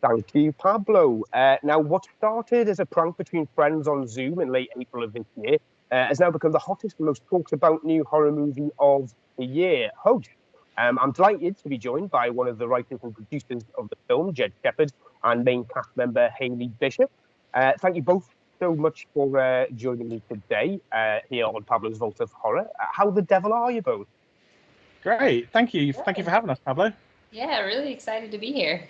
Thank you, Pablo. Now, what started as a prank between friends on Zoom in late April of this year has now become the hottest and most talked about new horror movie of the year. Host. I'm delighted to be joined by one of the writers and producers of the film, Jed Shepherd, and main cast member Haley Bishop. Thank you both so much for joining me today here on Pablo's Vault of Horror. How the devil are you both? Great. Thank you. Thank you for having us, Pablo. Yeah, really excited to be here.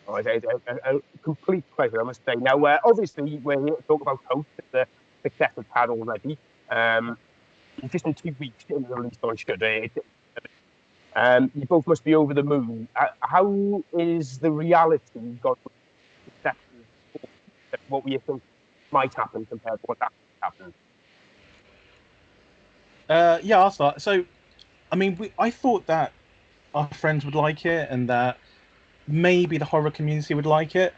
Oh, it's a complete pleasure, I must say. Now, obviously, we're here to talk about Host, the success it's had already. Just in 2 weeks, it was released on Shudder. You both must be over the moon. How is the reality got success? What we think might happen compared to what actually happened? Yeah, I'll start. So, I mean, I thought that our friends would like it, and that maybe the horror community would like it.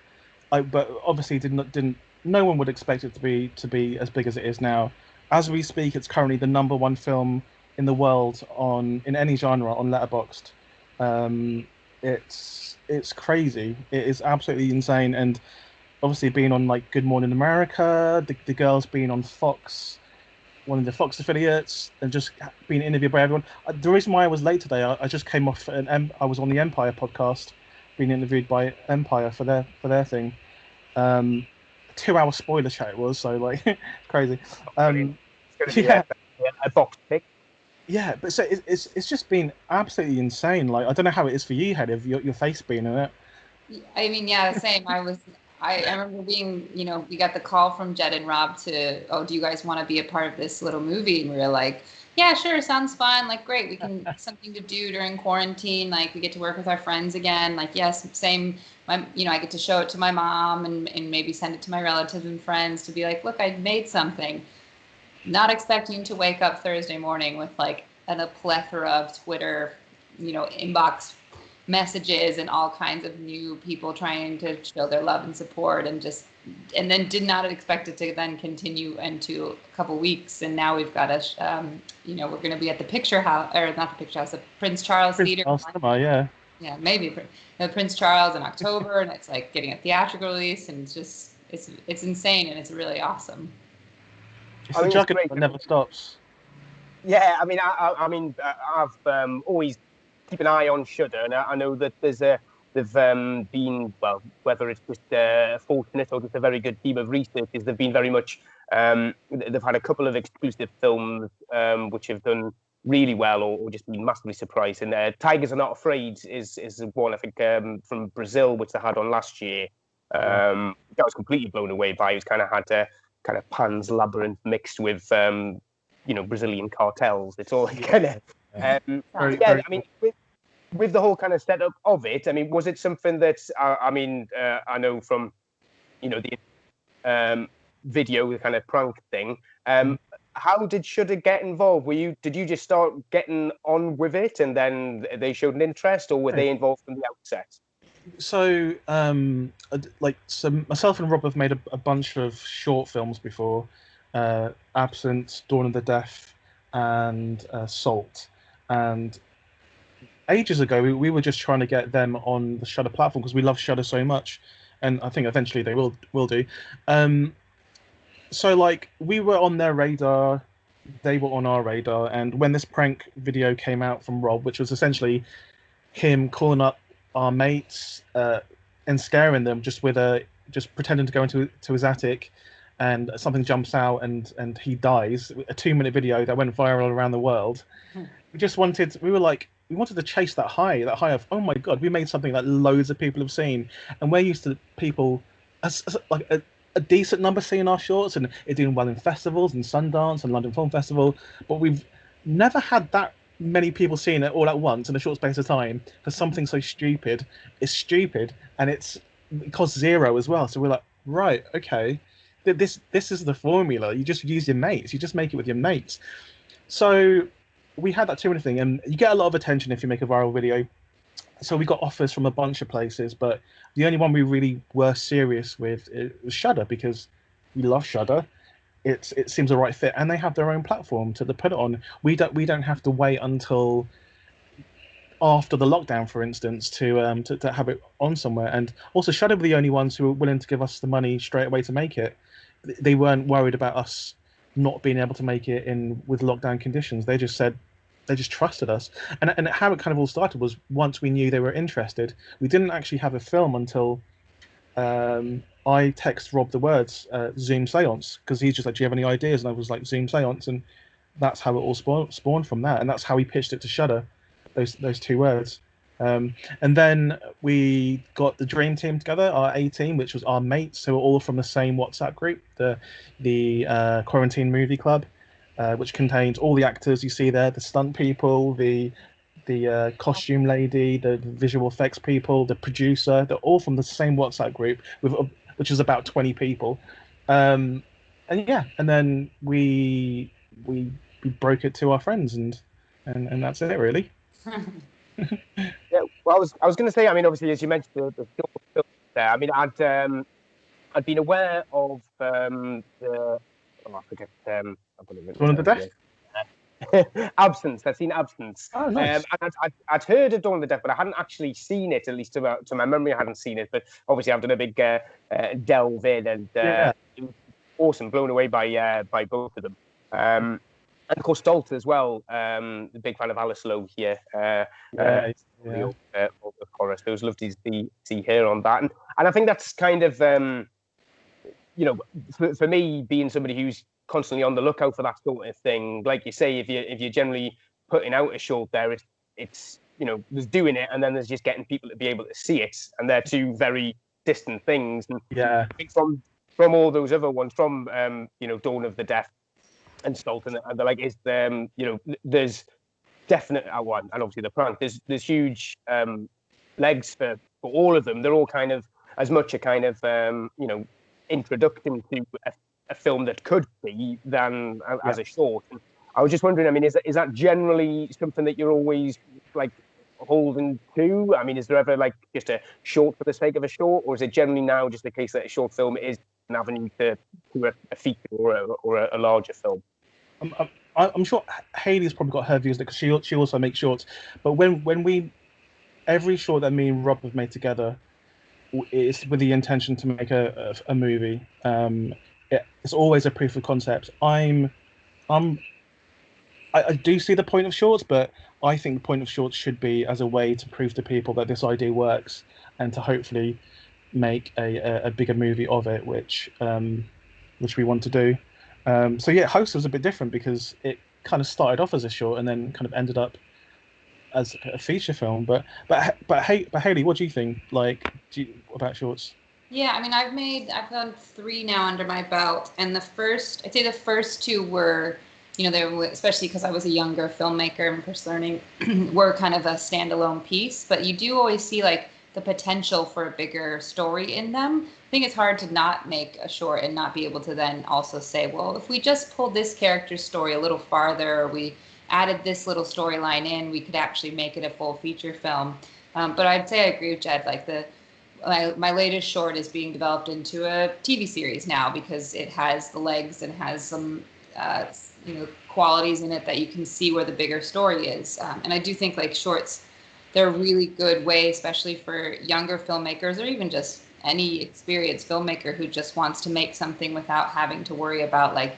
But obviously, didn't. No one would expect it to be as big as it is now. As we speak, it's currently the #1 film in the world in any genre on Letterboxd. It's crazy. It is absolutely insane, and obviously being on like Good Morning America, the girls being on Fox, one of the Fox affiliates, and just being interviewed by everyone. The reason why I was late today, I just came off I was on the Empire podcast, being interviewed by Empire for their thing. 2-hour spoiler chat it was, so like it's crazy. It's going to be a box pick. Yeah, but so it's just been absolutely insane. Like, I don't know how it is for you, Head, of your face being in it. I mean, yeah, same. I remember being, we got the call from Jed and Rob do you guys want to be a part of this little movie? And we were like, yeah, sure, sounds fun. Like, great, we can something to do during quarantine. Like, we get to work with our friends again. Like, yes, same. I get to show it to my mom and maybe send it to my relatives and friends to be like, look, I made something. Not expecting to wake up Thursday morning with like a plethora of Twitter, inbox messages and all kinds of new people trying to show their love and support, and then did not expect it to then continue into a couple weeks. And now we've got we're going to be at the Picture House, or not the Picture House, the Prince Charles Theater. Yeah, maybe Prince Charles in October, and it's like getting a theatrical release, and it's insane, and it's really awesome. It's a juggernaut that never stops. Yeah, I mean, I've always keep an eye on Shudder, and I know that they've been, well, whether it's just fortunate or just a very good team of researchers, they've been very much. They've had a couple of exclusive films which have done really well, or just been massively surprising. Tigers Are Not Afraid is one, I think, from Brazil, which they had on last year. That was completely blown away by. It was kind of had Pan's Labyrinth mixed with Brazilian cartels. It's all kind of I mean, with the whole kind of setup of it, I mean, was it something that I know from the video, the kind of prank thing. How did Shudder get involved? Did you just start getting on with it, and then they showed an interest, or were they involved from the outset? So, myself and Rob have made a bunch of short films before, Absent, Dawn of the Deaf, and Salt. And ages ago, we were just trying to get them on the Shudder platform because we love Shudder so much, and I think eventually they will do. So like we were on their radar, they were on our radar, and when this prank video came out from Rob, which was essentially him calling up our mates and scaring them just pretending to go into his attic, and something jumps out and he dies. A 2-minute video that went viral around the world. We wanted to chase that high of, oh my god, we made something that loads of people have seen, and we're used to people like a decent number seeing our shorts, and it's doing well in festivals and Sundance and London Film Festival, but we've never had that many people seeing it all at once in a short space of time for something so stupid. It's stupid, and it costs zero as well. So we're like, right, okay, this is the formula. You just use your mates. You just make it with your mates. So we had that 2-minute thing, and you get a lot of attention if you make a viral video. So we got offers from a bunch of places, but the only one we really were serious with was Shudder, because we love Shudder. It seems a right fit, and they have their own platform to put it on. We don't have to wait until after the lockdown, for instance, to have it on somewhere. And also, Shudder were the only ones who were willing to give us the money straight away to make it. They weren't worried about us not being able to make it in with lockdown conditions. They just said, they just trusted us. And how it kind of all started was once we knew they were interested. We didn't actually have a film until I text Rob the words Zoom Seance, because he's just like, do you have any ideas? And I was like, Zoom Seance, and that's how it all spawned from that, and that's how we pitched it to Shudder, those two words. And then we got the dream team together, our A team, which was our mates who were all from the same WhatsApp group, the Quarantine Movie Club, which contains all the actors you see there, the stunt people, the costume lady, the visual effects people, the producer. They're all from the same WhatsApp group, which is about 20 people. And then we broke it to our friends, and that's it, really. Yeah, well, I was going to say, I mean, obviously, as you mentioned, the film there. I mean, I'd been aware of I forget. I've got it One of the Deaf. Absence. I've seen Absence. Oh, nice. And I'd heard of Dawn of the Dead, but I hadn't actually seen it. At least to my memory, I hadn't seen it. But obviously, I've done a big delve in, and it was awesome, blown away by both of them. And of course, Dalton as well. The big fan of Alice Lowe here. Of course, it was lovely to see her on that, and I think that's kind of for me, being somebody who's constantly on the lookout for that sort of thing. Like you say, if you're generally putting out a short there, it's there's doing it, and then there's just getting people to be able to see it, and they're two very distant things. And yeah, I think from all those other ones, from Dawn of the Deaf and Stolten, and they're like, there's definite one, and obviously the prank. There's huge legs for all of them. They're all kind of as much a kind of introduction to a film that could be than as a short. And I was just wondering, I mean, is that generally something that you're always like holding to? I mean, is there ever like just a short for the sake of a short, or is it generally now just the case that a short film is an avenue to a feature or a larger film? I'm sure Haley's probably got her views because she also makes shorts. But when every short that me and Rob have made together, it's with the intention to make a movie. It's always a proof of concept. I do see the point of shorts, but I think the point of shorts should be as a way to prove to people that this idea works, and to hopefully make a bigger movie of it, which we want to do. Host was a bit different because it kind of started off as a short and then kind of ended up as a feature film. But Haley, what do you think? About shorts? Yeah, I mean, I've done 3 now under my belt, and I'd say the first 2 were, they were, especially because I was a younger filmmaker and first learning, were kind of a standalone piece. But you do always see like the potential for a bigger story in them. I think it's hard to not make a short and not be able to then also say, well, if we just pulled this character's story a little farther, or we added this little storyline in, we could actually make it a full feature film. But I'd say I agree with Jed. Like my latest short is being developed into a TV series now because it has the legs and has some qualities in it that you can see where the bigger story is. And I do think like shorts, they're a really good way, especially for younger filmmakers or even just any experienced filmmaker who just wants to make something without having to worry about like,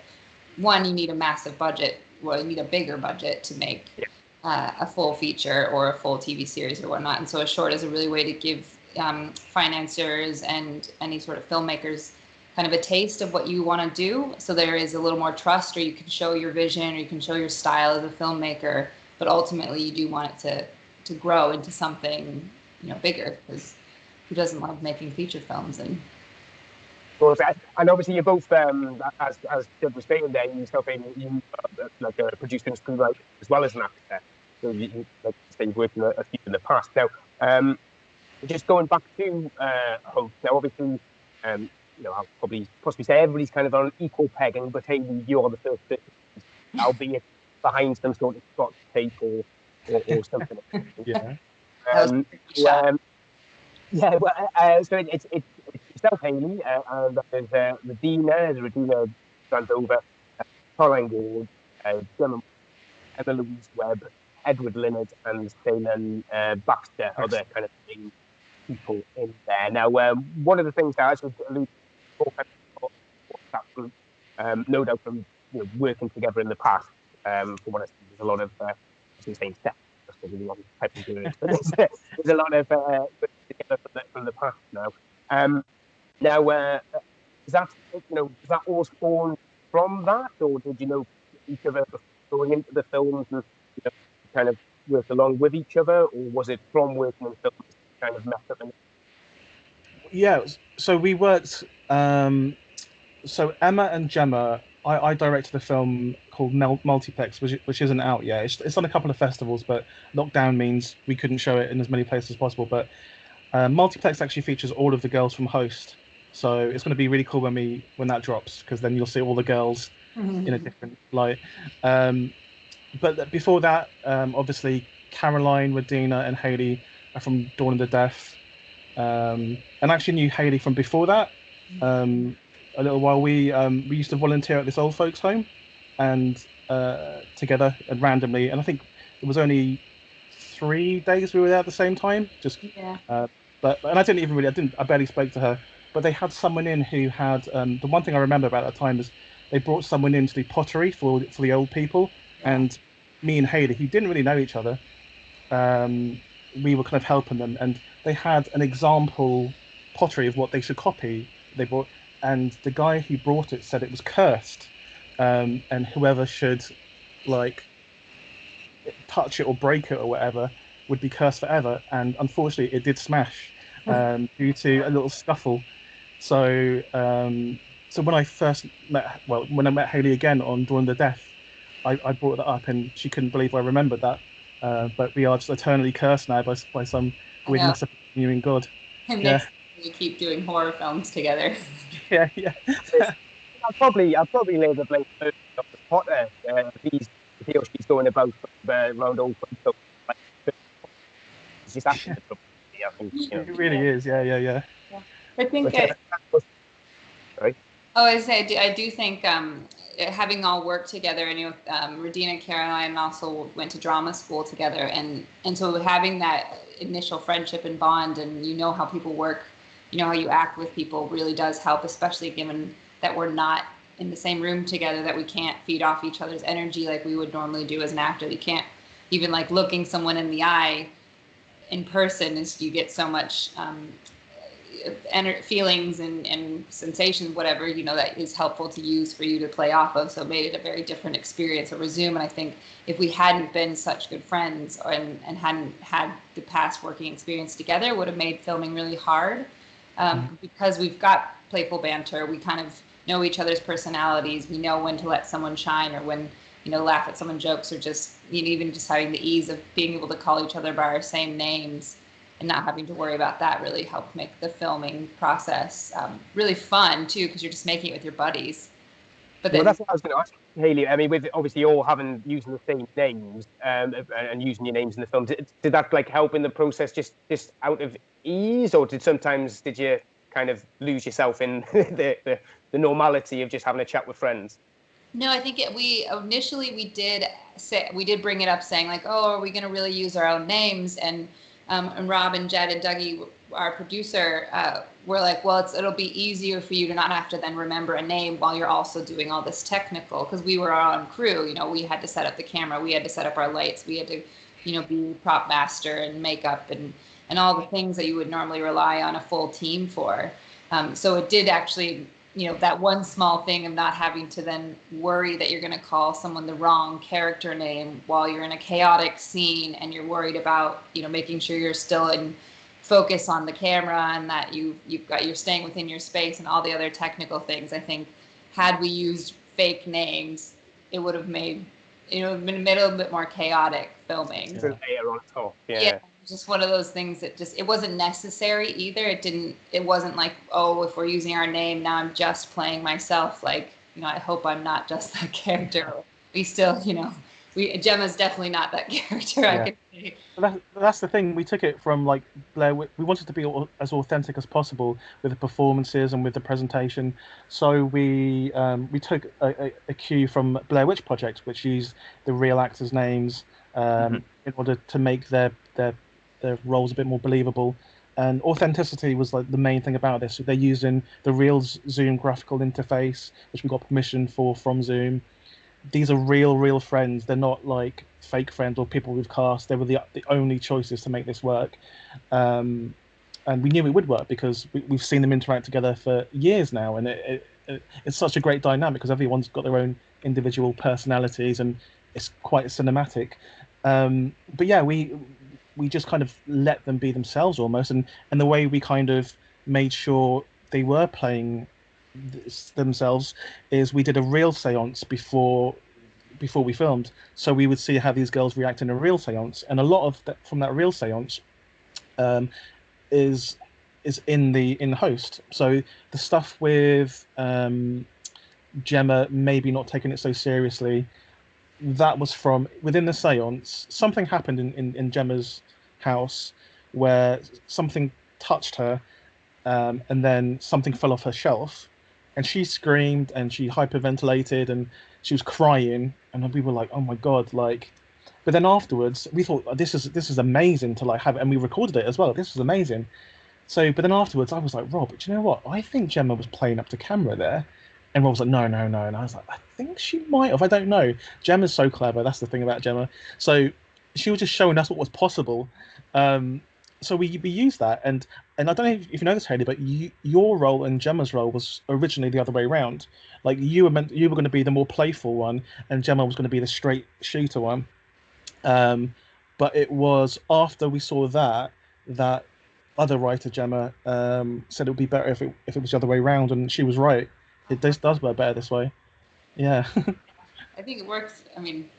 one, you need a massive budget. Well, you need a bigger budget to make a full feature or a full TV series or whatnot. And so a short is a really way to give financiers and any sort of filmmakers kind of a taste of what you want to do. So there is a little more trust, or you can show your vision, or you can show your style as a filmmaker. But ultimately, you do want it to grow into something bigger, because who doesn't love making feature films? And obviously you're both as Jed was saying there, you like a producer and screenwriter as well as an actor, so you like you say, you've worked in a few in the past. Now just going back to Hope, now obviously I'll probably possibly say everybody's kind of on equal pegging, but hey, you're the first bit, albeit behind some sort of Scotch tape or something. So it's yourself, Haley, and there's Regina Grandover, Caroline Ward, Emma Louise Webb, Edward Leonard and Damon Baxter are the kind of main people in there. Now, one of the things that I should allude to, that group, no doubt from working together in the past, from what I see, there's a lot of, I was saying step, that's probably the wrong type of word, but there's a lot of working together from the past now. Now, is that does that all spawn from that, or did you know each other going into the films and kind of work along with each other, or was it from working in films kind of met up? Yeah, so we worked. So Emma and Gemma, I directed a film called Multiplex, which isn't out yet. It's on a couple of festivals, but lockdown means we couldn't show it in as many places as possible. But Multiplex actually features all of the girls from Host, so it's going to be really cool when that drops, because then you'll see all the girls in a different light. But before that, obviously Caroline, Radina, and Haley are from Dawn of the Deaf. And I actually knew Haley from before that. A little while we used to volunteer at this old folks home, and together and randomly. And I think it was only 3 days we were there at the same time. But I barely spoke to her. But they had someone in who had the one thing I remember about that time is they brought someone in to do pottery for the old people, and me and Haley, who didn't really know each other, we were kind of helping them, and they had an example pottery of what they should copy. They brought, and the guy who brought it said it was cursed, and whoever should touch it or break it or whatever would be cursed forever. And unfortunately, it did smash due to a little scuffle. So when I met Haley again on Dawn of the Deaf, I brought that up, and she couldn't believe I remembered that. But we are just eternally cursed now by some weird misappearing god. And next we keep doing horror films together. Yeah. I'll probably lay the blame first on the Potter. He's going about around old folks. It's just actually the trouble. I think it really is. Yeah. I think. Sorry. Oh, I do think having all worked together, and Radina and Caroline also went to drama school together, and so having that initial friendship and bond, and how people work, how you act with people really does help, especially given that we're not in the same room together, that we can't feed off each other's energy like we would normally do as an actor. You can't even looking someone in the eye in person, is you get so much feelings and sensations, whatever, that is helpful to use for you to play off of. So it made it a very different experience over Zoom. And I think if we hadn't been such good friends and hadn't had the past working experience together, it would have made filming really hard. Because we've got playful banter, we kind of know each other's personalities. We know when to let someone shine, or when, laugh at someone's jokes, or just, even just having the ease of being able to call each other by our same names and not having to worry about that really helped make the filming process really fun too, because you're just making it with your buddies. But then, that's what I was going to ask, Haley. I mean, with obviously all using the same names and using your names in the films, did that help in the process just out of ease, or did you kind of lose yourself in the normality of just having a chat with friends? No, I think we did bring it up, saying are we going to really use our own names? And Rob and Jed and Dougie, our producer, were well, it'll be easier for you to not have to then remember a name while you're also doing all this technical, because we were our own crew. We had to set up the camera, we had to set up our lights, we had to, be prop master and makeup and all the things that you would normally rely on a full team for. So it did actually, that one small thing of not having to then worry that you're going to call someone the wrong character name while you're in a chaotic scene, and you're worried about, making sure you're still in focus on the camera, and that you're staying within your space, and all the other technical things. I think had we used fake names, it would have made, been a little bit more chaotic filming. Just a layer on top. Yeah. Just one of those things that it wasn't necessary either. It wasn't if we're using our name, now I'm just playing myself. I hope I'm not just that character. We still, Gemma's definitely not that character. Yeah. I can say. That's the thing. We took it from Blair. We wanted to be as authentic as possible with the performances and with the presentation. So we took a cue from Blair Witch Project, which used the real actors' names. in order to make their roles a bit more believable. And authenticity was like the main thing about this. So they're using the real Zoom graphical interface, which we got permission for from Zoom. These are real friends. They're not like fake friends or people we've cast. They were the only choices to make this work. And we knew it would work because we've seen them interact together for years now, and it's such a great dynamic because everyone's got their own individual personalities, and it's quite cinematic. But yeah, we just kind of let them be themselves almost, and the way we kind of made sure they were playing themselves is we did a real seance before we filmed, so we would see how these girls react in a real seance, and a lot of that from that real seance is in the host. So the stuff with Gemma maybe not taking it so seriously, that was from within the seance. Something happened in Gemma's house where something touched her, and then something fell off her shelf, and she screamed and she hyperventilated and she was crying, and we were like, oh my god, like. But then afterwards we thought, oh, this is amazing to like have it, and we recorded it as well. This was amazing. So, but then afterwards I was like, Rob, do you know what? I think Gemma was playing up to camera there. And Rob was like, no. And I was like, I think she might have. I don't know. Gemma's so clever. That's the thing about Gemma. So she was just showing us what was possible. So we used that. And I don't know if you know this, Haley, but your role and Gemma's role was originally the other way around. Like you were going to be the more playful one, and Gemma was going to be the straight shooter one. But it was after we saw that other writer, Gemma, said it would be better if it was the other way around, and she was right. It does work better this way. Yeah. I think it works. I mean,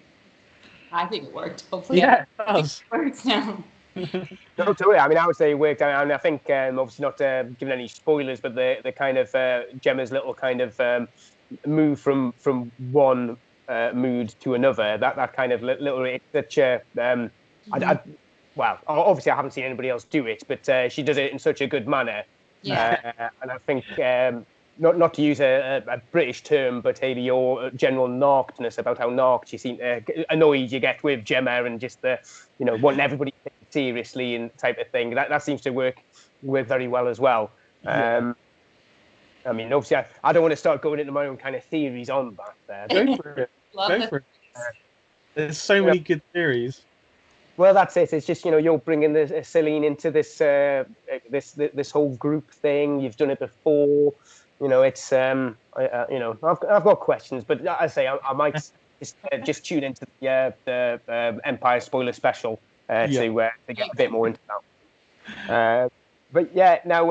I think it worked. Hopefully, yeah, it does. It works now. No, totally. I mean, I would say it worked out, and I think obviously not giving any spoilers, but the kind of Gemma's little kind of move from one mood to another. That kind of little such well, obviously I haven't seen anybody else do it, but she does it in such a good manner. Yeah. And I think not to use a British term, but Haley, your general narkedness about how narked you seem annoyed you get with Gemma, and just the wanting everybody to take it seriously and type of thing. That seems to work very well as well. Yeah. I mean, obviously, I don't want to start going into my own kind of theories on that. Go for it. Go for it. There's so many good theories. Well, that's it. It's just you're bringing Celine into this this whole group thing. You've done it before. It's I've got questions, but I say I might just tune into the Empire spoiler special to get a bit more into that. But yeah, now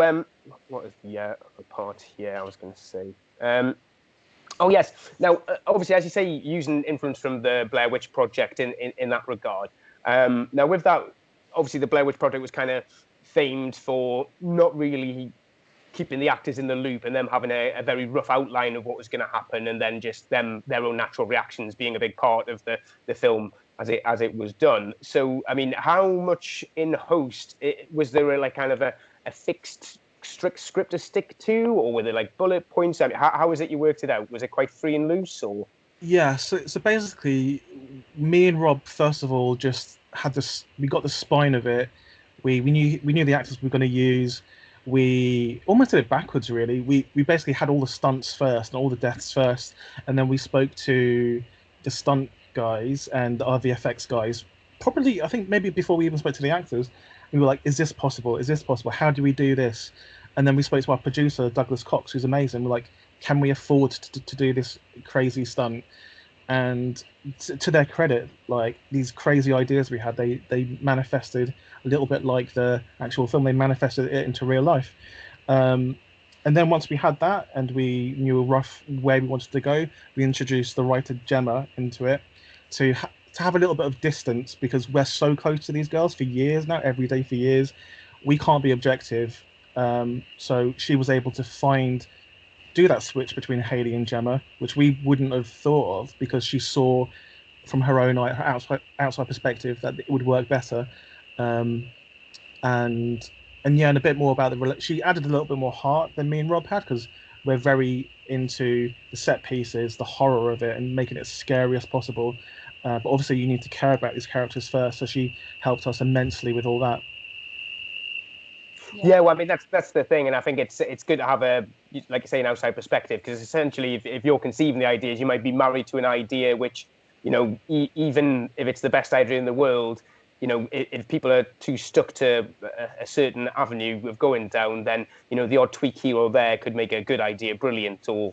what is the part here I was going to say? Oh yes. Now, obviously, as you say, using influence from the Blair Witch Project in that regard. Now, with that, obviously, the Blair Witch Project was kind of famed for not really keeping the actors in the loop and them having a very rough outline of what was going to happen, and then just their own natural reactions being a big part of the film as it was done. So, I mean, how much in Host was there a fixed strict script to stick to, or were there like bullet points? I mean, how was it you worked it out? Was it quite free and loose, or? Yeah, so basically, me and Rob first of all just had this. We got the spine of it. We knew the actors we were going to use. We almost did it backwards, really. We basically had all the stunts first and all the deaths first, and then we spoke to the stunt guys and the VFX guys. Probably, I think maybe before we even spoke to the actors, we were like, "Is this possible? Is this possible? How do we do this?" And then we spoke to our producer, Douglas Cox, who's amazing. We're like, can we afford to do this crazy stunt? And to their credit, like these crazy ideas we had, they manifested a little bit like the actual film. They manifested it into real life. And then once we had that and we knew a rough where we wanted to go, we introduced the writer Gemma into it to have a little bit of distance, because we're so close to these girls for years now, every day for years. We can't be objective. So she was able to do that switch between Haley and Gemma, which we wouldn't have thought of, because she saw from her own outside perspective that it would work better. And a bit more about she added a little bit more heart than me and Rob had, because we're very into the set pieces, the horror of it, and making it as scary as possible. but obviously you need to care about these characters first. So she helped us immensely with all that. Yeah, well, I mean that's the thing, and I think it's good to have a, like I say, an outside perspective, because essentially, if you're conceiving the ideas, you might be married to an idea which, even if it's the best idea in the world, if people are too stuck to a certain avenue of going down, then the odd tweak here or there could make a good idea brilliant, or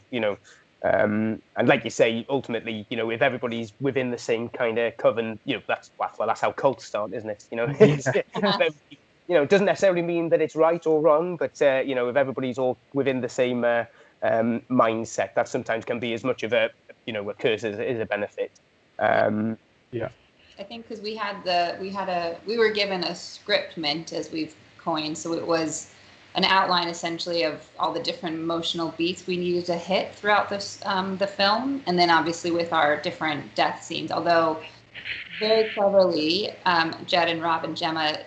and like you say, ultimately, if everybody's within the same kind of coven, that's how cults start, isn't it? It doesn't necessarily mean that it's right or wrong, but if everybody's all within the same mindset, that sometimes can be as much of a curse as it is a benefit. Yeah. I think because we were given a script mint, as we've coined, so it was an outline essentially of all the different emotional beats we needed to hit throughout this the film, and then obviously with our different death scenes. Although very cleverly, Jed and Rob and Gemma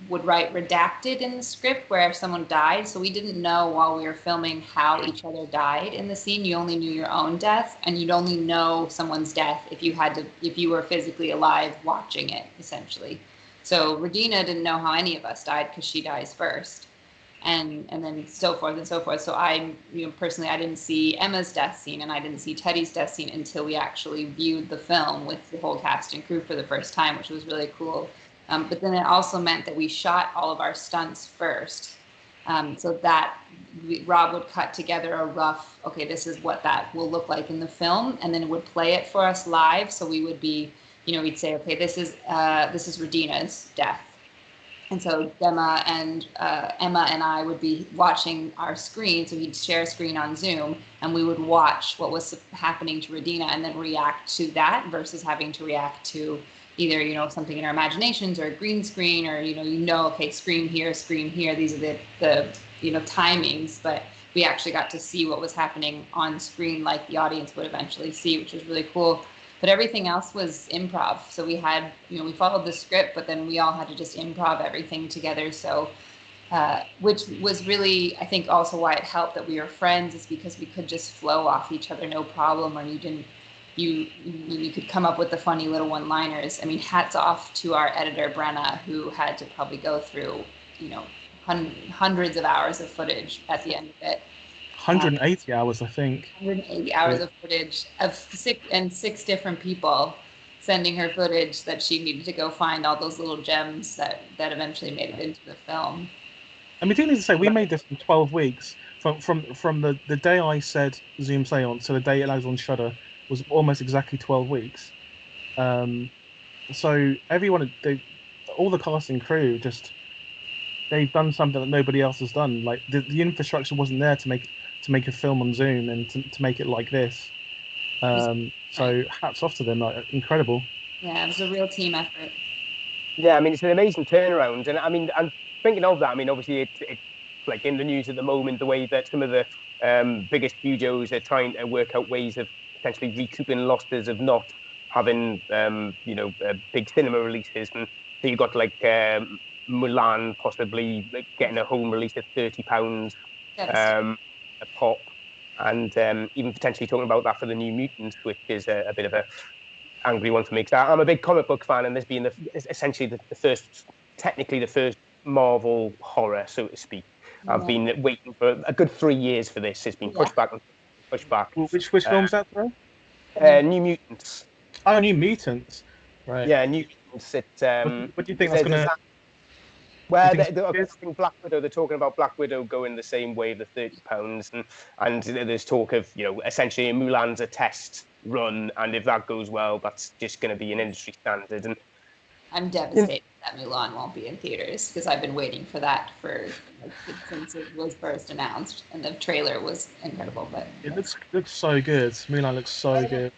would write redacted in the script where if someone died, so we didn't know while we were filming how each other died in the scene. You only knew your own death, and you'd only know someone's death if you were physically alive watching it, essentially. So Regina didn't know how any of us died because she dies first, and then so forth and so forth. So I, personally, I didn't see Emma's death scene and I didn't see Teddy's death scene until we actually viewed the film with the whole cast and crew for the first time, which was really cool. But then it also meant that we shot all of our stunts first, so that Rob would cut together a rough, okay, this is what that will look like in the film, and then it would play it for us live. So we would be, we'd say, okay, this is Regina's death, and so Emma and I would be watching our screen. So he'd share a screen on Zoom, and we would watch what was happening to Regina and then react to that versus having to react to either something in our imaginations or a green screen, or okay, scream here, these are the timings, but we actually got to see what was happening on screen like the audience would eventually see, which was really cool. But everything else was improv, so we had we followed the script, but then we all had to just improv everything together. So which was really, I think, also why it helped that we were friends, is because we could just flow off each other no problem, or you could come up with the funny little one-liners. I mean, hats off to our editor, Brenna, who had to probably go through, hundreds of hours of footage at the end of it. 180 hours, I think. 180 hours of footage of six different people sending her footage that she needed to go find all those little gems that eventually made it into the film. And we do need to say, we made this in 12 weeks. From the day I said Zoom Seance to the day it was on Shudder was almost exactly 12 weeks. So everyone, all the cast and crew, they've done something that nobody else has done. Like the infrastructure wasn't there to make a film on Zoom and to make it like this. So hats off to them, like, incredible. Yeah, it was a real team effort. Yeah, I mean, it's an amazing turnaround, and I mean, I'm thinking of that. I mean, obviously, it's like in the news at the moment, the way that some of the biggest studios are trying to work out ways of potentially recouping losses of not having, big cinema releases. And so you've got like Mulan possibly getting a home release at £30 a pop, and even potentially talking about that for the New Mutants, which is a bit of a angry one for me, because I'm a big comic book fan, and this being essentially the first Marvel horror, so to speak. Yeah. I've been waiting for a good 3 years for this. It's been pushed back and pushed back. Which film's that, bro? New Mutants. Oh, New Mutants. Right. Yeah, New Mutants. What do you think that's going to... Well, they're Black Widow. They're talking about Black Widow going the same way, the £30, and there's talk of essentially Mulan's a test run, and if that goes well, that's just going to be an industry standard. And I'm devastated that Mulan won't be in theaters, because I've been waiting for that since it was first announced, and the trailer was incredible. But it looks so good. Mulan looks so good.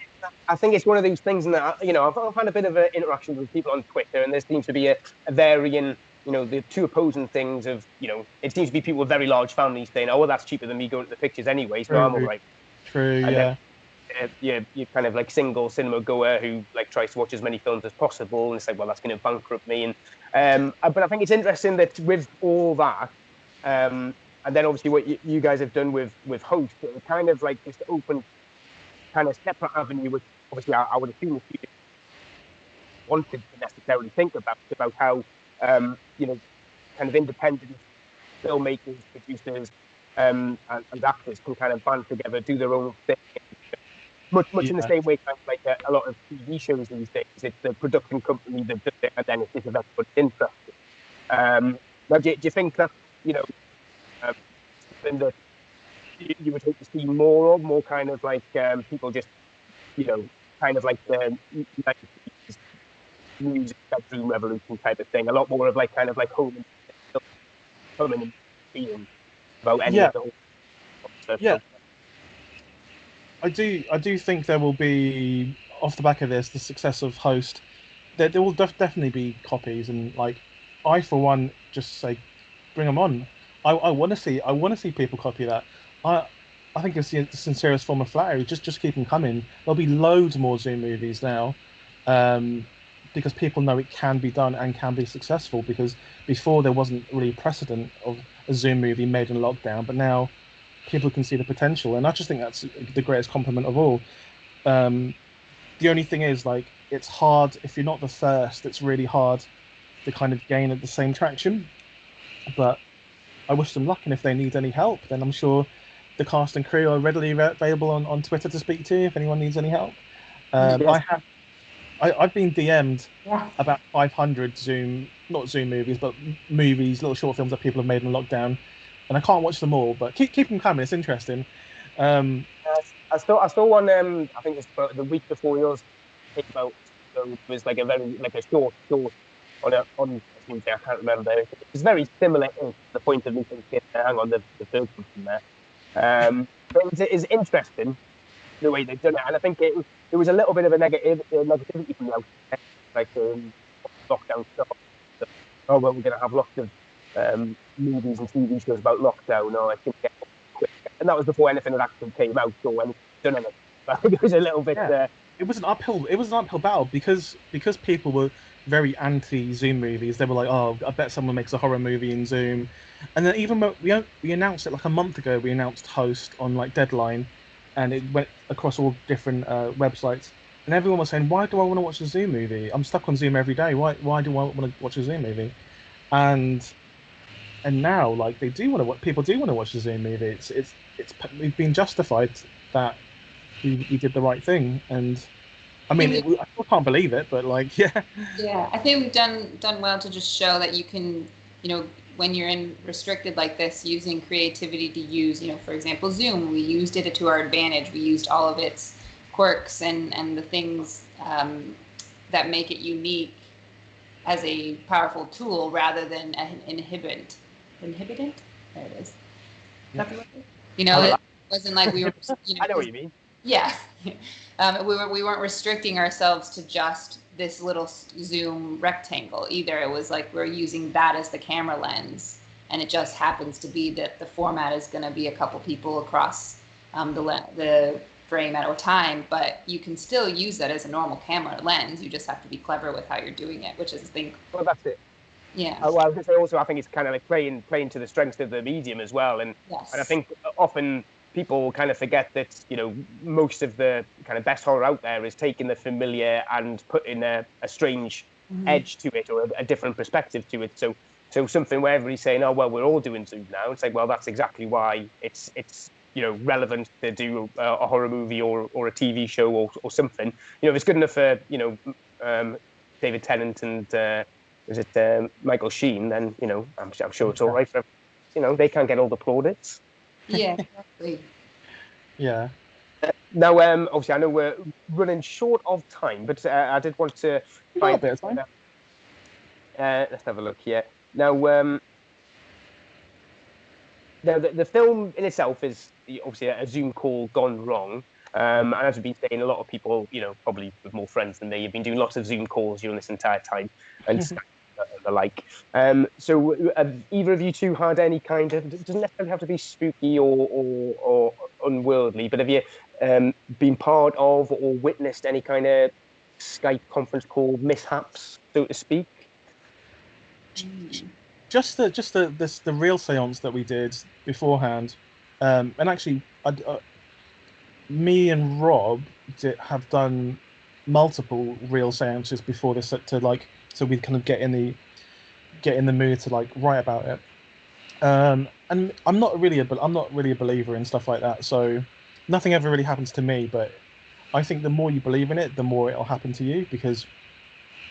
I think it's one of these things that I've had a bit of an interaction with people on Twitter, and there seems to be a varying. The two opposing things of, it seems to be people with very large families saying, oh, well, that's cheaper than me going to the pictures anyway, so I'm all right. True, and yeah. Then, you're kind of like single cinema goer who tries to watch as many films as possible, and it's like, well, that's going to bankrupt me. And but I think it's interesting that with all that, and then obviously what you guys have done with Host, it kind of like just open kind of separate avenue, which obviously I would assume wanted to necessarily think about how you know, kind of independent filmmakers, producers, and actors can kind of band together, do their own thing. Much in the Yeah. same way, kind of like a lot of TV shows these days. It's the production company that does it, and then it's just everybody's interested. Now, do you think that, you know, something that you would hope to see more of, more kind of like people just, you know, kind of like the 90s music bedroom revolution type of thing, a lot more of like kind of like home and feeling about any Yeah, of the whole stuff. yeah. I do think there will be, off the back of this, the success of Host. There will definitely be copies, and like, I for one just say, bring them on. I want to see people copy that. I I think it's the sincerest form of flattery. Just keep them coming. There'll be loads more Zoom movies now, because people know it can be done and can be successful. Because before there wasn't really precedent of a Zoom movie made in lockdown, but now people can see the potential, and I just think that's the greatest compliment of all. Um, the only thing is, like, it's hard if you're not the first. It's really hard to kind of gain at the same traction. But I wish them luck, and if they need any help, then I'm sure the cast and crew are readily available on Twitter to speak to if anyone needs any help. Yes. I've been DM'd Yeah. about 500 not Zoom movies, but movies, little short films that people have made in lockdown, and I can't watch them all, but keep them coming. It's interesting. I saw one. I think it was about the week before yours came out. So it was like a short on Tuesday. I can't remember. It was very similar to the point of me thinking, hang on, the third one from there. But it was interesting the way they've done it, and I think it was a little bit of a negativity from the outset, like lockdown stuff. So, oh well, we're going to have lots of movies and TV shows about lockdown, or it's going to get quick. And that was before anything had actually came out or anything done anything. So it was a little bit. Yeah. It was an uphill battle because people were very anti Zoom movies. They were like, "Oh, I bet someone makes a horror movie in Zoom," and then even when we announced it like a month ago, we announced Host on like Deadline, and it went across all different websites, and everyone was saying, "Why do I want to watch a Zoom movie? I'm stuck on Zoom every day. Why do I want to watch a Zoom movie?" And now, like, people do want to watch a Zoom movie. We've been justified that we did the right thing, and I mean, I still can't believe it, but like, yeah. Yeah, I think we've done well to just show that you can, when you're in restricted like this, using creativity to use, for example, Zoom. We used it to our advantage. We used all of its quirks and the things that make it unique as a powerful tool rather than an inhibitant. Inhibitant? There it is. Yeah. It wasn't like we were. I know what you mean. Yeah, we weren't restricting ourselves to just this little Zoom rectangle either. It was like we're using that as the camera lens, and it just happens to be that the format is going to be a couple people across the frame at a time, but you can still use that as a normal camera lens. You just have to be clever with how you're doing it, which is, I think. Well, that's it. Yeah. Well, I was going to say also, I think it's kind of like playing to the strengths of the medium as well, and Yes. and I think often people kind of forget that most of the kind of best horror out there is taking the familiar and putting a strange edge to it, or a different perspective to it. So something where everybody's saying, oh well, we're all doing Zoom now. It's like, well, that's exactly why it's relevant to do a horror movie or a TV show or something. If it's good enough for David Tennant and is it Michael Sheen, then I'm sure it's all right for they can't get all the plaudits. Yeah, exactly. Yeah. Now, obviously, I know we're running short of time, but I did want to find a bit of time. Let's have a look here. Now, the film in itself is obviously a Zoom call gone wrong. And as we've been saying, a lot of people, probably with more friends than me, have been doing lots of Zoom calls during this entire time, and the like. So have either of you two had any kind of, it doesn't necessarily have to be spooky or unworldly, but have you been part of or witnessed any kind of Skype conference call mishaps, so to speak? Just the real seance that we did beforehand, and actually, me and Rob have done multiple real seances before this to like, so we kind of get in the mood to like write about it. And I'm not really a believer in stuff like that. So nothing ever really happens to me, but I think the more you believe in it, the more it'll happen to you, because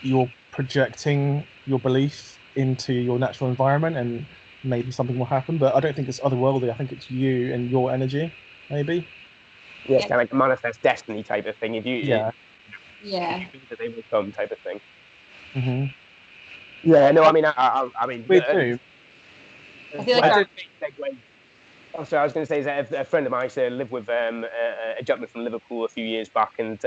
you're projecting your belief into your natural environment, and maybe something will happen. But I don't think it's otherworldly. I think it's you and your energy, maybe. Yeah, it's kind of like a manifest destiny type of thing. If you, Yeah. that they will come type of thing. Mm-hmm. Yeah, no, I mean, We do. I feel like Oh, sorry, I was going to say that a friend of mine used to live with a gentleman from Liverpool a few years back, and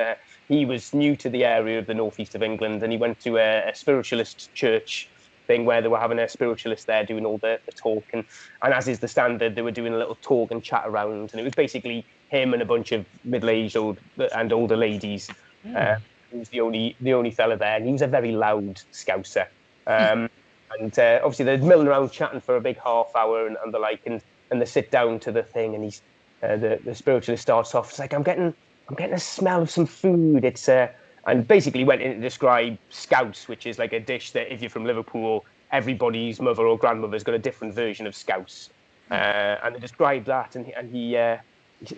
he was new to the area of the northeast of England, and he went to a spiritualist church thing where they were having a spiritualist there doing all the talk, and as is the standard, they were doing a little talk and chat around, and it was basically him and a bunch of middle-aged and older ladies. He was the only fella there, and he was a very loud scouser. And obviously they're milling around chatting for a big half hour and the like, and they sit down to the thing, and he's the spiritualist starts off. It's like, I'm getting a smell of some food. It's and basically went in to describe scouts, which is like a dish that if you're from Liverpool, everybody's mother or grandmother's got a different version of scouts. And they described that, and he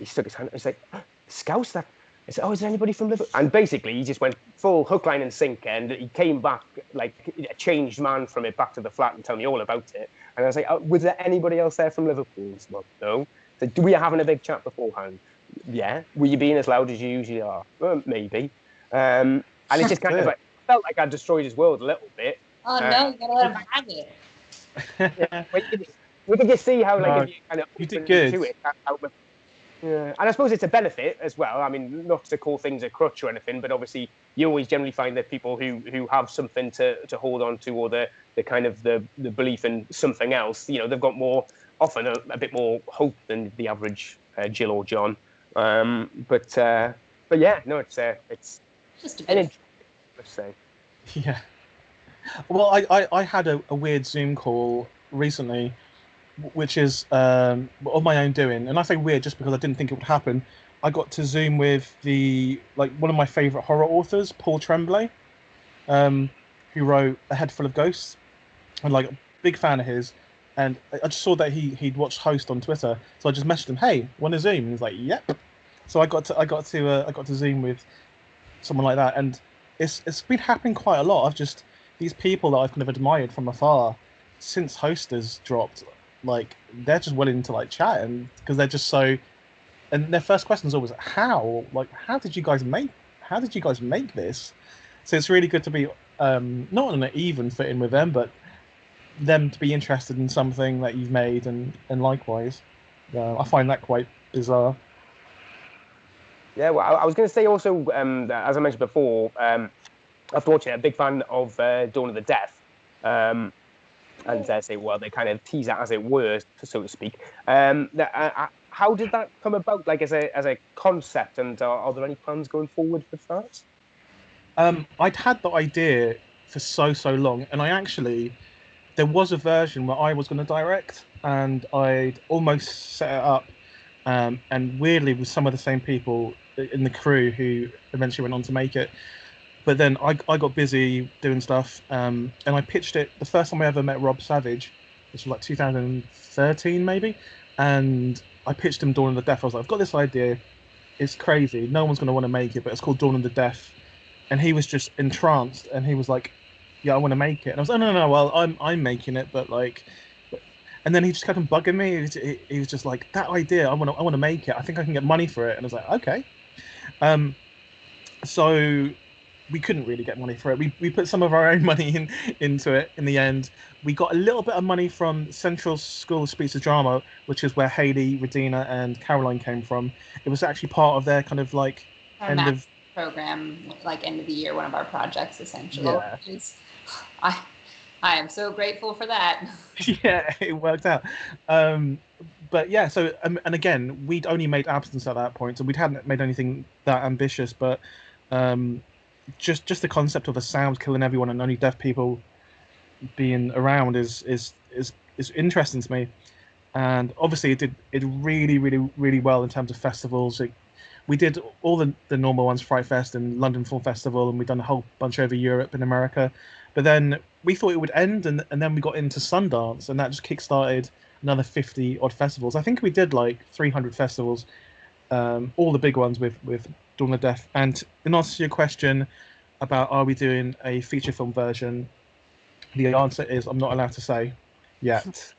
stuck his hand. It's like, scouts, that. I said, oh, is there anybody from Liverpool? And basically, he just went full hook, line, and sinker, and he came back like a changed man from it, back to the flat and tell me all about it. And I was like, oh, was there anybody else there from Liverpool? He said, well, no. So, do we having a big chat beforehand? Yeah. Were you being as loud as you usually are? Maybe. And it just kind of like, felt like I destroyed his world a little bit. Oh no, you gotta let him have it. Yeah, we could just see how if you kind of you did good. To it, yeah, and I suppose it's a benefit as well. I mean, not to call things a crutch or anything, but obviously you always generally find that people who have something to hold on to, or the kind of the belief in something else, they've got often a bit more hope than the average Jill or John. But yeah, no, it's just a bit. Let's say. Yeah. Well, I had a weird Zoom call recently, which is of my own doing, and I say weird just because I didn't think it would happen. I got to Zoom with one of my favourite horror authors, Paul Tremblay, who wrote A Head Full of Ghosts. I'm like a big fan of his, and I just saw that he'd watched Host on Twitter, so I just messaged him, "Hey, want to Zoom?" And he's like, "Yep." So I got to Zoom with someone like that, and it's been happening quite a lot. I've just these people that I've kind of admired from afar since Host has dropped. Like, they're just willing to like chat, and because they're just so, and their first question is always how did you guys make this? So it's really good to be not on an even footing with them, but them to be interested in something that you've made, and likewise. I find that quite bizarre. Yeah, well, I was going to say also, as I mentioned before, unfortunately, I'm a big fan of Dawn of the Death. And say, well, they kind of tease that, as it were, so to speak. How did that come about, like as a concept, and are there any plans going forward with that? I'd had the idea for so long, and there was a version where I was going to direct, and I'd almost set it up, and weirdly with some of the same people in the crew who eventually went on to make it. But then I got busy doing stuff, and I pitched it. The first time I ever met Rob Savage, which was like 2013 maybe, and I pitched him Dawn of the Death. I was like, I've got this idea. It's crazy. No one's going to want to make it, but it's called Dawn of the Death. And he was just entranced, and he was like, yeah, I want to make it. And I was like, no, well, I'm making it, but like... And then he just kept on bugging me. He was just like, that idea, I want to make it. I think I can get money for it. And I was like, okay. So... we couldn't really get money for it. We put some of our own money into it in the end. We got a little bit of money from Central School of Speech and Drama, which is where Haley, Regina, and Caroline came from. It was actually part of their kind of like program, like end of the year, one of our projects essentially. Yeah. I am so grateful for that. Yeah, it worked out. But yeah, so and again, we'd only made Absence at that point, so we hadn't made anything that ambitious, but just the concept of the sound killing everyone and only deaf people being around is interesting to me. And obviously it did really well in terms of festivals. we did all the normal ones, Fright Fest and London Film Festival, and we've done a whole bunch over Europe and America. But then we thought it would end, and then we got into Sundance, and that just kickstarted another 50 odd festivals. I think we did like 300 festivals, all the big ones with Dawn of Death. And in answer to your question about are we doing a feature film version, the answer is I'm not allowed to say yet.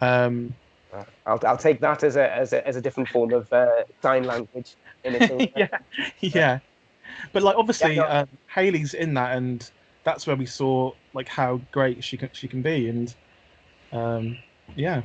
I'll take that as a different form of sign language in a film. yeah. But like obviously, Haley's in that, and that's where we saw like how great she can be, and yeah.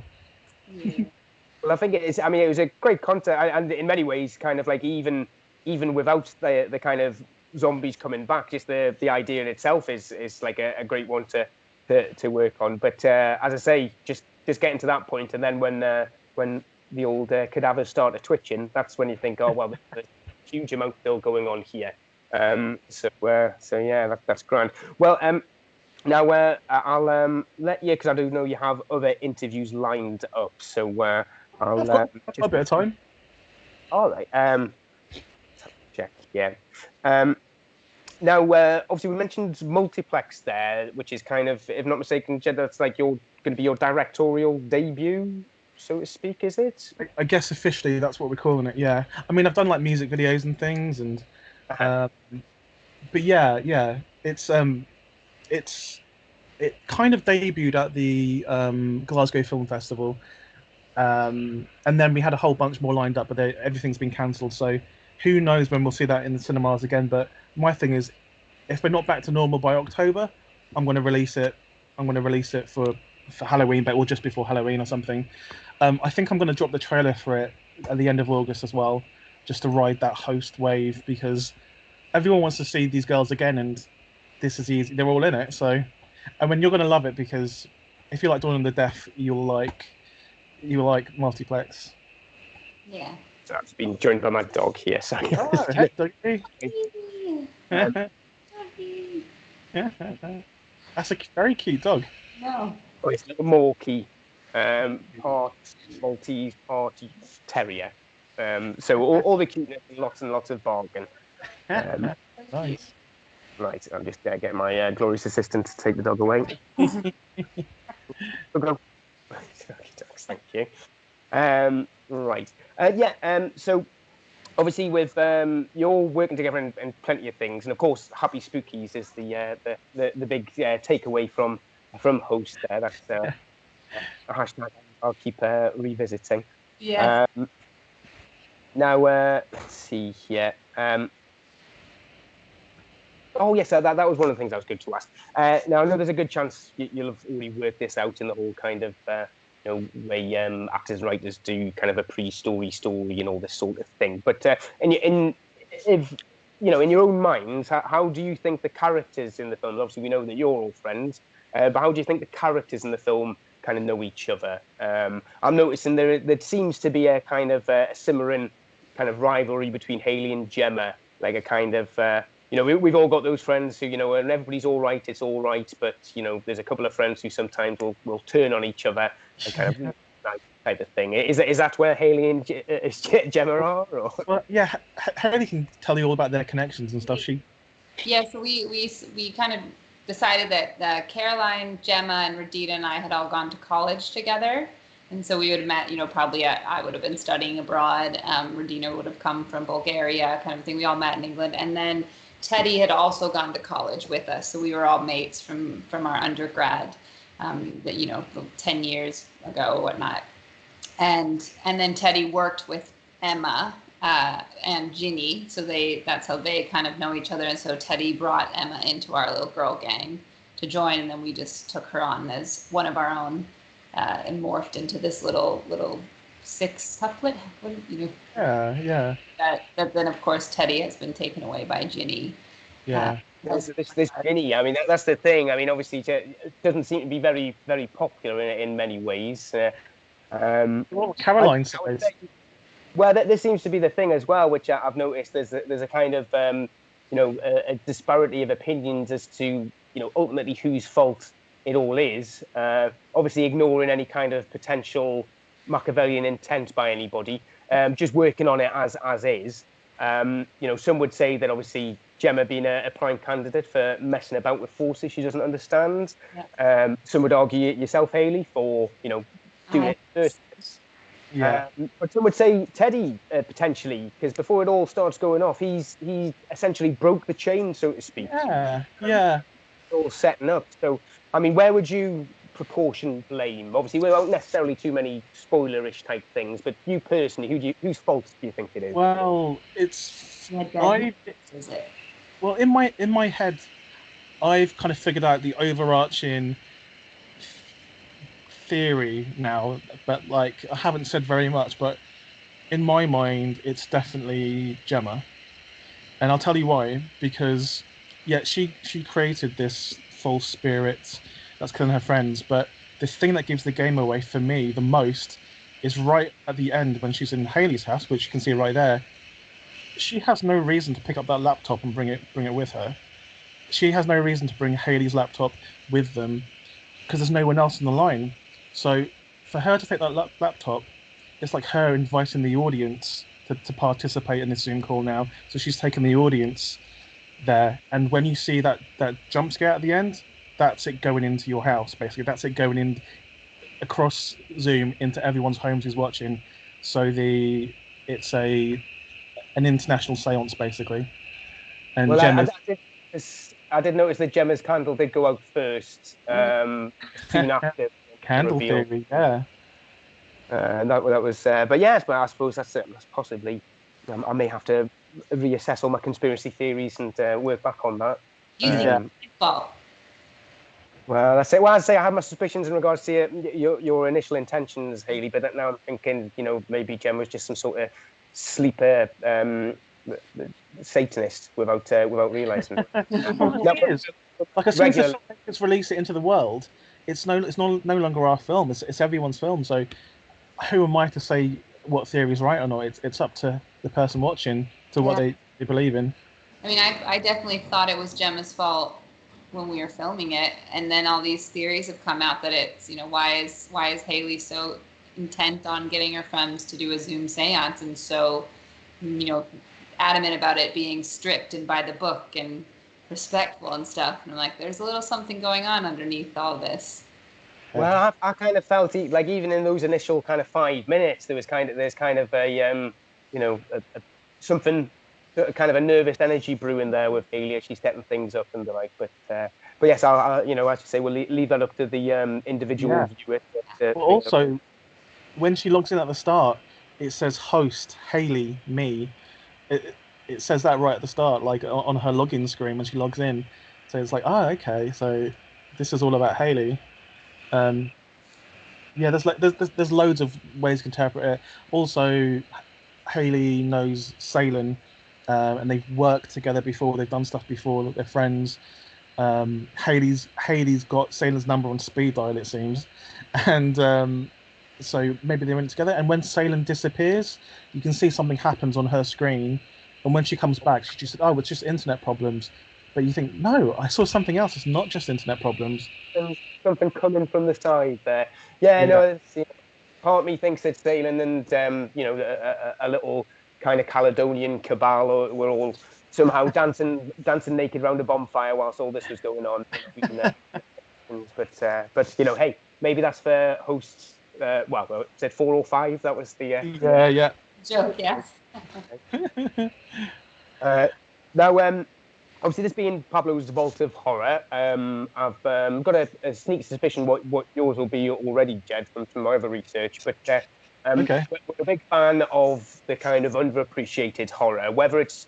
Well, I think it is. I mean, it was a great concept, and in many ways, kind of like even without the kind of zombies coming back, just the idea in itself is like a great one to work on. But as I say, just getting to that point, and then when the old cadavers start twitching, that's when you think, oh well, there's a huge amount still going on here. So yeah, that's grand. Well, now I'll let you, because I do know you have other interviews lined up. So I'll got a bit of time. All right. Check. Yeah. Now, obviously, we mentioned multiplex there, which is kind of, if not mistaken, Jed, that's like going to be your directorial debut, so to speak, is it? I guess officially that's what we're calling it. Yeah. I mean, I've done like music videos and things, and but yeah, it kind of debuted at the Glasgow Film Festival, and then we had a whole bunch more lined up, but everything's been cancelled. So who knows when we'll see that in the cinemas again? But my thing is, if we're not back to normal by October, I'm going to release it. I'm going to release it for Halloween, or just before Halloween or something. I think I'm going to drop the trailer for it at the end of August as well, just to ride that host wave, because everyone wants to see these girls again, and this is easy. They're all in it, so. And when you're going to love it, because if you like Dawn of the Death, you'll like Multiplex. Yeah. So I've been joined by my dog here. So hey, doggy. That's a very cute dog. No. Oh, it's a Morkie, part Maltese, part terrier. So all the cuteness and lots of bargain. Nice. Right, I'm just getting my glorious assistant to take the dog away. Thank you. Right. So obviously with you're working together in plenty of things, and of course Happy Spookies is the big takeaway from host there. That's a hashtag I'll keep revisiting. Yeah. Now let's see here. Oh yes, that was one of the things I was good to ask. Now I know there's a good chance you'll have already worked this out in the whole kind of way actors and writers do kind of a pre-story and all this sort of thing. But in your own minds, how do you think the characters in the film? Obviously, we know that you're all friends, but how do you think the characters in the film kind of know each other? I'm noticing there seems to be a kind of a simmering kind of rivalry between Haley and Gemma, like a kind of. We've all got those friends who, when everybody's all right, it's all right. But, there's a couple of friends who sometimes will turn on each other and kind of that type of thing. Is that where Haley and Gemma are? Or? Well, yeah, Haley can tell you all about their connections and stuff. Yeah, so we kind of decided that Caroline, Gemma, and Radita and I had all gone to college together. And so we would have met, probably I would have been studying abroad. Radina would have come from Bulgaria, kind of thing. We all met in England. And then Teddy had also gone to college with us, so we were all mates from our undergrad, 10 years ago or whatnot. And then Teddy worked with Emma and Ginny, so that's how they kind of know each other. And so Teddy brought Emma into our little girl gang to join, and then we just took her on as one of our own, and morphed into this little sextuplet. Yeah. That then, of course, Teddy has been taken away by Ginny. Yeah. This Ginny, I mean, that's the thing. I mean, obviously, it doesn't seem to be very, very popular in many ways. What Caroline says. Well, this seems to be the thing as well, which I've noticed. There's a kind of, a disparity of opinions as to, ultimately whose fault it all is. Obviously, ignoring any kind of potential Machiavellian intent by anybody. Just working on it as is. Some would say that obviously Gemma being a prime candidate for messing about with forces she doesn't understand. Yeah. Some would argue yourself, Haley, for doing it first. Yeah. But some would say Teddy potentially, because before it all starts going off, he essentially broke the chain, so to speak. Yeah. All setting up. So, I mean, where would you proportion blame? Obviously, without necessarily too many spoilerish type things, but you personally, whose fault do you think it is? Well, well, in my head, I've kind of figured out the overarching theory now, but like I haven't said very much. But in my mind, it's definitely Gemma, and I'll tell you why. Because she created this false spirit that's killing her friends, but the thing that gives the game away for me the most is right at the end when she's in Haley's house, which you can see right there. She has no reason to pick up that laptop and bring it with her. She has no reason to bring Haley's laptop with them because there's no one else in the line. So for her to take that laptop, it's like her inviting the audience to participate in this Zoom call now. So she's taking the audience there. And when you see that jump scare at the end, that's it going into your house, basically. That's it going in across Zoom into everyone's homes who's watching. So it's an international seance, basically. And well, Gemma's... I did notice that Gemma's candle did go out first, soon after. Candle theory, yeah. And that was, but yes, but I suppose that's possibly. I may have to reassess all my conspiracy theories and work back on that. You think it's fault? Well, I say I have my suspicions in regards to your initial intentions, Haley, but now I'm thinking, maybe Gemma was just some sort of sleeper Satanist without realizing it. It is. Like as soon as it's release it into the world, it's no longer our film. It's everyone's film. So who am I to say what theory is right or not? It's up to the person watching to what they believe in. I mean, I definitely thought it was Gemma's fault when we were filming it, and then all these theories have come out that it's why is Haley so intent on getting her friends to do a Zoom seance and so adamant about it being strict and by the book and respectful and stuff. And I'm like, there's a little something going on underneath all this. Well, I kind of felt like even in those initial kind of 5 minutes, there's kind of a something, kind of a nervous energy brewing there with Haley as she's setting things up and the like. But yes, I as you say, we'll leave that up to the individual viewer. Also, when she logs in at the start, it says host Haley me. It says that right at the start, like on her login screen when she logs in. So it's like, okay, so this is all about Haley. There's loads of ways to interpret it. Also, Haley knows Salen, and they've worked together before. They've done stuff before. They're friends. Haley's got Salen's number on speed dial, it seems, and so maybe they went together. And when Salen disappears, you can see something happens on her screen, and when she comes back, she just said, "Oh, it's just internet problems." But you think, no, I saw something else. It's not just internet problems. Something coming from the side there. Yeah. No. Part of me thinks it's Salen and a little kind of Caledonian cabal, or we're all somehow dancing naked around a bonfire whilst all this was going on. But hey, maybe that's for hosts. Said 4 or 5. That was the joke. Yes. Now, obviously, this being Pablo's Vault of Horror, I've got a sneak suspicion what yours will be already, Jed, from my other research. But okay. We're a big fan of the kind of underappreciated horror, whether it's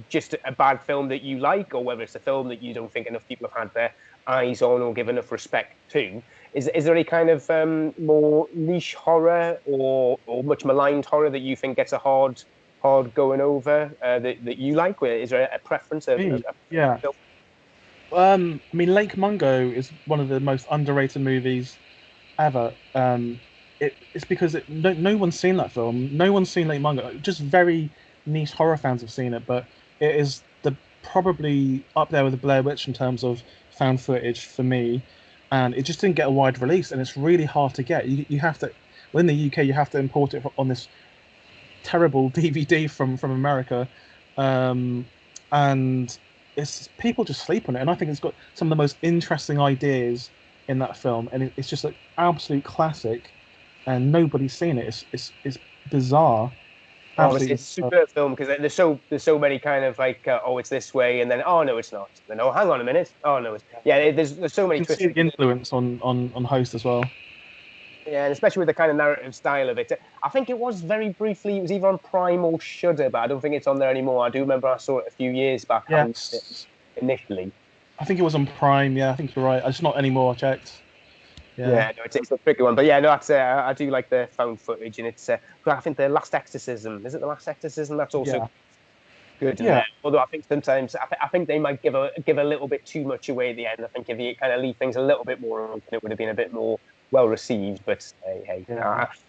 just a bad film that you like, or whether it's a film that you don't think enough people have had their eyes on or give enough respect to. Is there any kind of more niche horror or much maligned horror that you think gets a hard going over that you like? Is there a preference? Yeah. I mean, Lake Mungo is one of the most underrated movies ever. It's because no one's seen that film. No one's seen Lake Mungo. Just very niche horror fans have seen it, but it is probably up there with the Blair Witch in terms of found footage for me. And it just didn't get a wide release, and it's really hard to get. You have to, Well, in the UK, you have to import it on this terrible DVD from America, and it's people just sleep on it. And I think it's got some of the most interesting ideas in that film, and it's just an absolute classic, and nobody's seen it. It's bizarre. Oh, it's Absolutely. a superb film because there's so many kind of like oh it's this way and then oh no it's not, then oh hang on a minute, oh no it's yeah, there's so many You can twists. see the influence on Host as well. Yeah, and especially with the kind of narrative style of it. I think it was very briefly, it was either on Prime or Shudder, but I don't think it's on there anymore. I do remember I saw it a few years back. Yes. Initially. I think it was on Prime. Yeah, I think you're right. It's not anymore. I checked. Yeah, no, it's a tricky one, but yeah, no, that's I do like the found footage, and it's. I think the Last Exorcism, is it the Last Exorcism? That's also good. Yeah. Although I think sometimes I think they might give a little bit too much away at the end. I think if you kind of leave things a little bit more open, it would have been a bit more well received. But hey,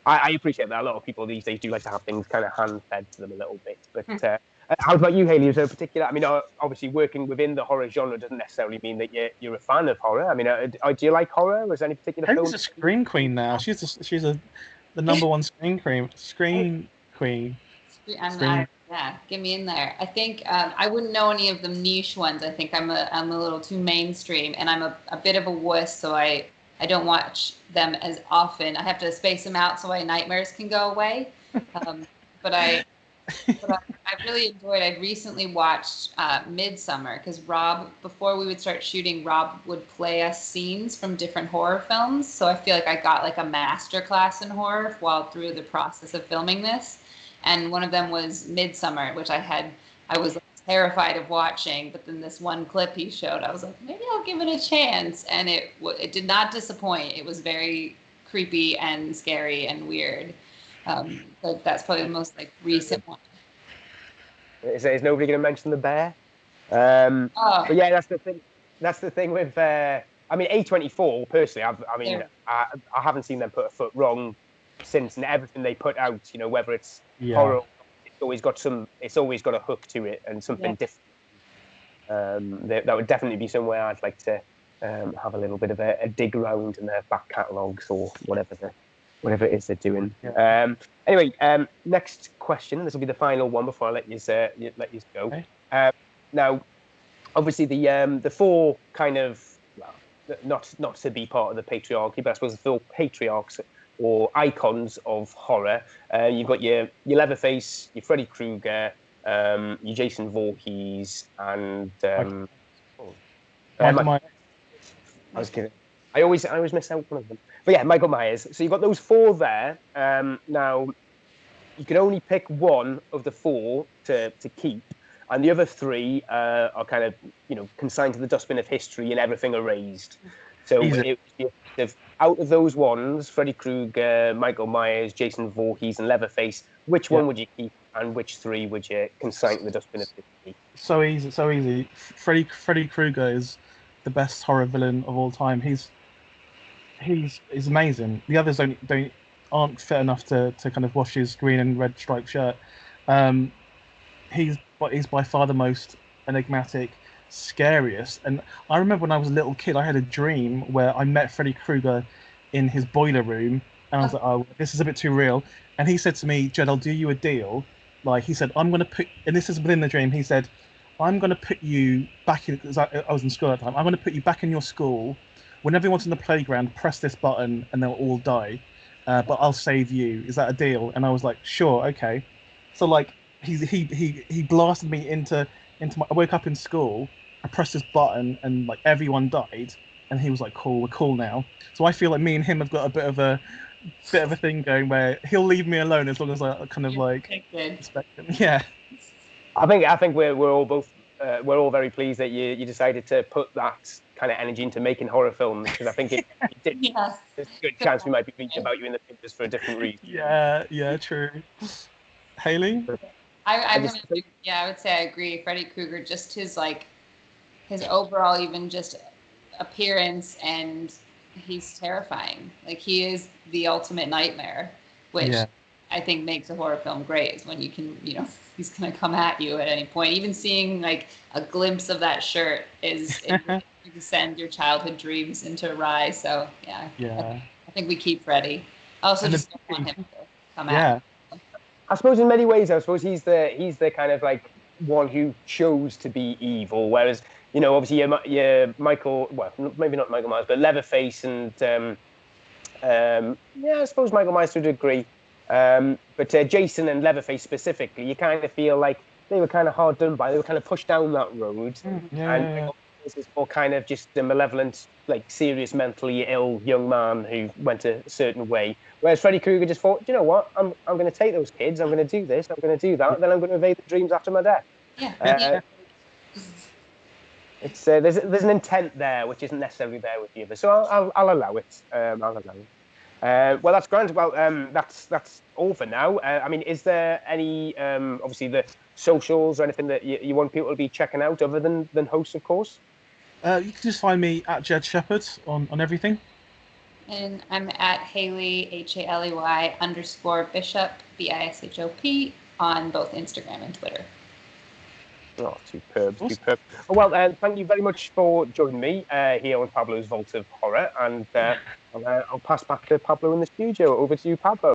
I appreciate that. A lot of people these days do like to have things kind of hand fed to them a little bit. But how about you, Haley? Is there a particular? I mean, obviously, working within the horror genre doesn't necessarily mean that you're a fan of horror. I mean, do you like horror? Was there any particular film? She's a screen queen now. She's the number one screen queen. Yeah, get me in there. I think I wouldn't know any of the niche ones. I think I'm a little too mainstream, and I'm a bit of a wuss, so I don't watch them as often. I have to space them out so my nightmares can go away. But I really enjoyed. I recently watched Midsummer because Rob, before we would start shooting, Rob would play us scenes from different horror films. So I feel like I got like a master class in horror while through the process of filming this. And one of them was Midsummer, which I was terrified of watching. But then this one clip he showed, I was like, maybe I'll give it a chance. And it did not disappoint. It was very creepy and scary and weird. But that's probably the most like recent one. Is nobody going to mention the bear? But yeah, that's the thing. That's the thing with. I mean, A24 personally. I haven't seen them put a foot wrong since, and everything they put out. You know, whether it's horror, it's always got a hook to it and something different. That would definitely be somewhere I'd like to have a little bit of a dig around in their back catalogues or whatever it is they're doing. Yeah. Anyway, next question. This will be the final one before I let you go. Okay. Now, obviously, the four kind of not to be part of the patriarchy, but I suppose the four patriarchs or icons of horror. You've got your Leatherface, your Freddy Krueger, your Jason Voorhees, and Michael Myers. I was kidding. I always miss out one of them. But yeah, Michael Myers. So you've got those four there. Now, you can only pick one of the four to keep, and the other three are kind of consigned to the dustbin of history and everything erased. So out of those ones, Freddy Krueger, Michael Myers, Jason Voorhees, and Leatherface, which one would you keep, and which three would you consign to the dustbin of history? So easy. Freddy Krueger is the best horror villain of all time. He's amazing. The others aren't fit enough to kind of wash his green and red striped shirt. He's by far the most enigmatic, scariest. And I remember when I was a little kid, I had a dream where I met Freddy Krueger in his boiler room, and I was like, oh, this is a bit too real. And he said to me, Jed, I'll do you a deal. Like, he said, I'm going to put, and this is within the dream, he said, I'm going to put you back in, because I was in school at the time, I'm going to put you back in your school. When everyone's in the playground, press this button and they'll all die. But I'll save you. Is that a deal? And I was like, sure, okay. So like he blasted me into my, I woke up in school, I pressed this button and like everyone died, and he was like, cool, we're cool now. So I feel like me and him have got a bit of a thing going where he'll leave me alone as long as I kind of like respect him. Yeah. I think we're all very pleased that you decided to put that kind of energy into making horror films, because I think it did. Yes. There's a good chance we might be reading about you in the papers for a different reason. Yeah, true. Haley? I would say I agree. Freddy Krueger, just his overall even just appearance, and he's terrifying. Like, he is the ultimate nightmare, which I think makes a horror film great, is when you can, he's going to come at you at any point. Even seeing like a glimpse of that shirt is you can send your childhood dreams into awry. So yeah. I think we keep Freddy. Also, And just the- don't want him to come out. Yeah. I suppose in many ways, he's the kind of like one who chose to be evil, whereas obviously your Michael, well, maybe not Michael Myers, but Leatherface and I suppose Michael Myers to a degree, but Jason and Leatherface specifically, you kind of feel like they were kind of hard done by. They were kind of pushed down that road, and this is more kind of just a malevolent, like serious, mentally ill young man who went a certain way. Whereas Freddy Krueger just thought, you know what, I'm going to take those kids, I'm going to do this, I'm going to do that, then I'm going to evade the dreams after my death. Yeah. It's there's an intent there which isn't necessarily there with the other, so I'll allow it. I'll allow it. Well, that's grand. Well, that's all for now. I mean, is there any obviously the socials or anything that you want people to be checking out other than hosts, of course? You can just find me at Jed Shepherd on everything. And I'm at Haley HALEY _ Bishop BISHOP on both Instagram and Twitter. Oh, superb. Well, thank you very much for joining me here on Pablo's Vault of Horror, and I'll pass back to Pablo in the studio. Over to you, Pablo.